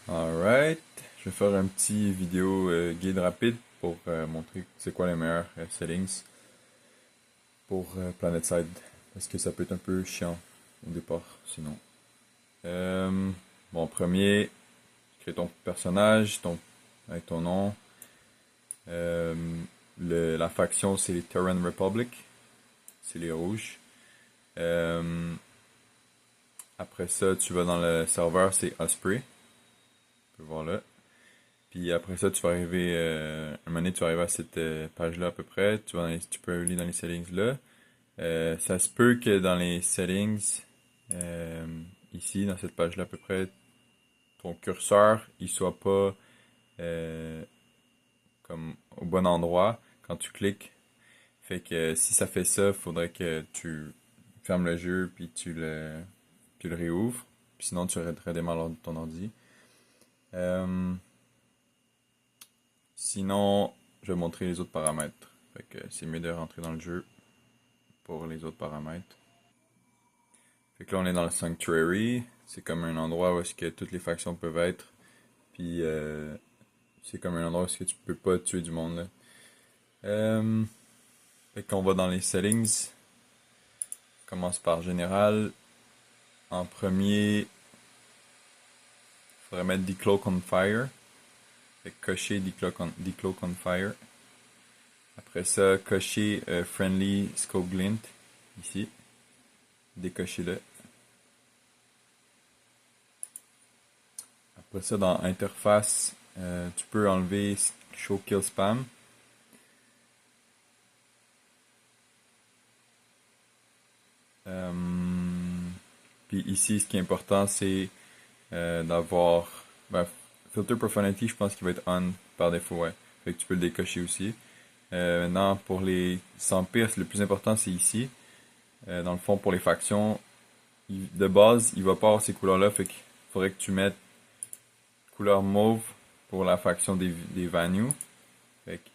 Alright, je vais faire un petit vidéo guide rapide pour montrer c'est quoi les meilleurs settings pour PlanetSide parce que ça peut être un peu chiant au départ sinon. Euh, bon, premier, crée ton personnage avec ton nom. Euh, la faction c'est les Terran Republic, c'est les rouges. Euh, Après ça, tu vas dans le serveur, c'est Osprey, tu peux voir là. Puis après ça, tu vas arriver, un moment donné, tu vas arriver à cette page-là à peu près. Tu peux aller dans les settings là. Ça se peut que dans les settings, euh, ici, dans cette page-là à peu près, ton curseur, il soit pas euh, comme au bon endroit quand tu cliques. Fait que si ça fait ça, il faudrait que tu fermes le jeu puis tu le réouvres. Puis sinon, tu redémarres ton ordi. Euh, Sinon, je vais montrer les autres paramètres. Fait que c'est mieux de rentrer dans le jeu pour les autres paramètres. Fait que là, on est dans le Sanctuary. C'est comme un endroit où est-ce que toutes les factions peuvent être. Puis c'est comme un endroit où est-ce que tu peux pas tuer du monde là. Euh, Fait qu'on va dans les settings. On commence par général. En premier, il faudrait mettre Decloak on Fire. Fait que cocher Decloak on Fire. Après ça, cocher Friendly Scope Glint. Ici. Décocher-le. Après ça, dans Interface, tu peux enlever Show Kill Spam. Euh, Puis ici, ce qui est important, c'est d'avoir... Ben, Filter Profanity, je pense qu'il va être on par défaut, ouais. Fait que tu peux le décocher aussi. Maintenant, pour les sans pire, le plus important, c'est ici. Dans le fond, pour les factions, de base, il va pas avoir ces couleurs-là, fait qu'il faudrait que tu mettes couleur mauve pour la faction des Vanu. Fait que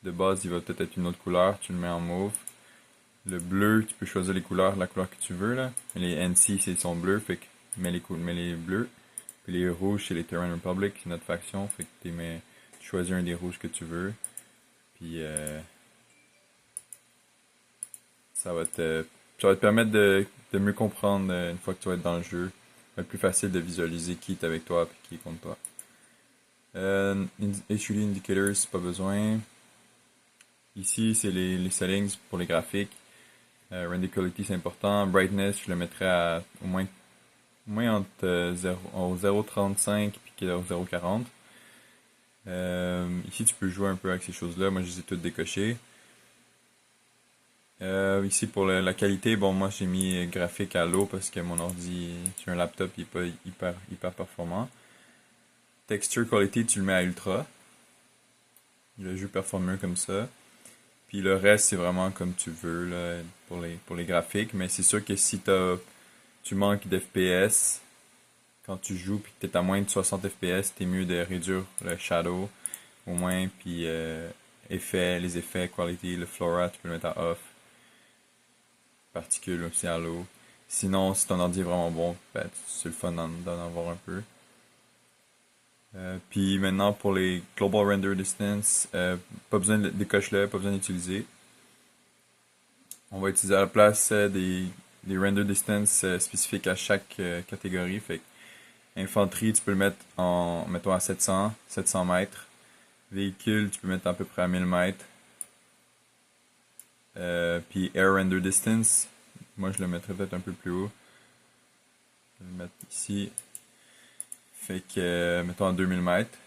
de base, il va peut-être être une autre couleur, tu le mets en mauve. Le bleu, tu peux choisir les couleurs, la couleur que tu veux là. Les NC, c'est son bleu, fait que mets les bleus. Puis les rouges, c'est les Terran Republic, c'est notre faction, fait que tu choisis un des rouges que tu veux. Puis ça va te, ça va te permettre de mieux comprendre une fois que tu vas être dans le jeu. Ça va être plus facile de visualiser qui est avec toi et qui est contre toi. HUD Indicators, pas besoin. Ici, c'est les settings pour les graphiques. Render Quality, c'est important. Brightness, je le mettrais à au moins entre 0,35 et 0,40. Ici, tu peux jouer un peu avec ces choses-là. Moi, je les ai toutes décochées. Ici, pour la qualité, bon, moi, j'ai mis graphique à low parce que mon ordi, sur un laptop, il est pas hyper performant. Texture Quality, tu le mets à ultra. Le jeu performe mieux comme ça. Puis le reste, c'est vraiment comme tu veux là, pour les graphiques. Mais c'est sûr que si tu manques d'FPS quand tu joues puis que tu es à moins de 60 FPS, t'es mieux de réduire le shadow au moins. Puis les effets, quality, le flora, tu peux le mettre à off. Particules aussi à low. Sinon, si ton ordi est vraiment bon, ben, c'est le fun d'en avoir un peu. Puis maintenant pour les Global Render Distance, pas besoin de décoche-le, pas besoin d'utiliser. On va utiliser à la place des render distance spécifiques à chaque catégorie. Fait que infanterie, tu peux le mettre mettons à 700 mètres. Véhicule, tu peux mettre à peu près à 1000 mètres. Puis air render distance, moi je le mettrais peut-être un peu plus haut. Je vais le mettre ici. Fait que, mettons à 2000 mètres.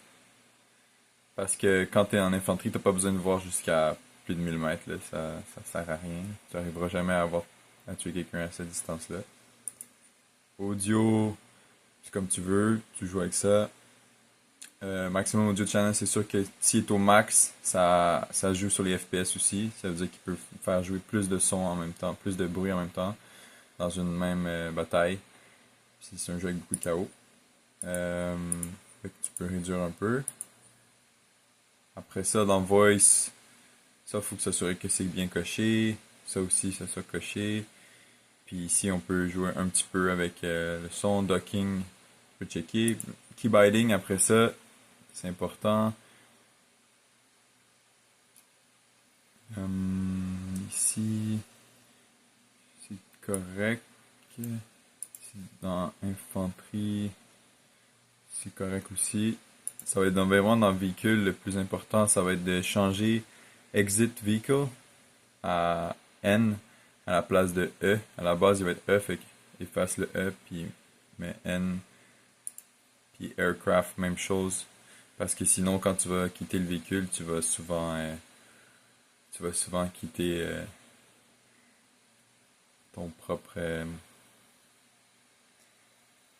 Parce que quand tu es en infanterie, t'as pas besoin de voir jusqu'à plus de 1000 mètres. Là. Ça sert à rien. Tu n'arriveras jamais à tuer quelqu'un à cette distance-là. Audio, c'est comme tu veux. Tu joues avec ça. Maximum Audio Channel, c'est sûr que s'il est au max, ça joue sur les FPS aussi. Ça veut dire qu'il peut faire jouer plus de son en même temps, plus de bruit en même temps dans une même bataille. Si c'est un jeu avec beaucoup de chaos. Euh, Fait que tu peux réduire un peu. Après ça, dans Voice, ça, il faut que s'assurer que c'est bien coché. Ça aussi, ça soit coché. Puis ici, on peut jouer un petit peu avec le son, docking. On peut checker. Keep hiding après ça, c'est important. Ici, c'est correct. Dans infanterie, c'est correct aussi. Ça va être vraiment dans le véhicule, le plus important, ça va être de changer exit vehicle à N à la place de E. À la base, il va être E, fait qu'il efface le E, puis met N, puis aircraft, même chose. Parce que sinon, quand tu vas quitter le véhicule, tu vas souvent quitter ton propre,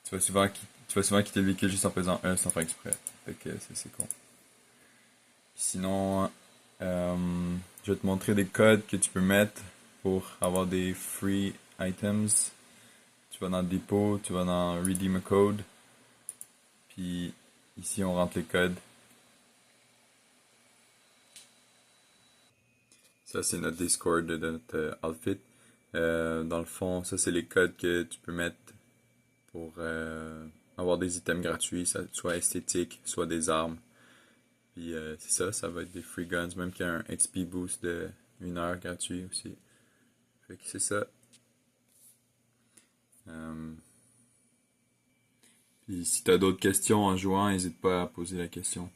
tu vas souvent quitter le véhicule juste en faisant un sans faire exprès. Fait que c'est con. Sinon, je vais te montrer des codes que tu peux mettre pour avoir des free items. Tu vas dans Depot, tu vas dans Redeem a Code. Puis ici, on rentre les codes. Ça, c'est notre Discord de notre outfit. Dans le fond, ça, c'est les codes que tu peux mettre pour avoir des items gratuits, soit esthétiques, soit des armes. Puis c'est ça, ça va être des free guns, même qu'il y a un XP boost de 1 heure gratuit aussi. Fait que c'est ça. Puis si t'as d'autres questions en jouant, n'hésite pas à poser la question.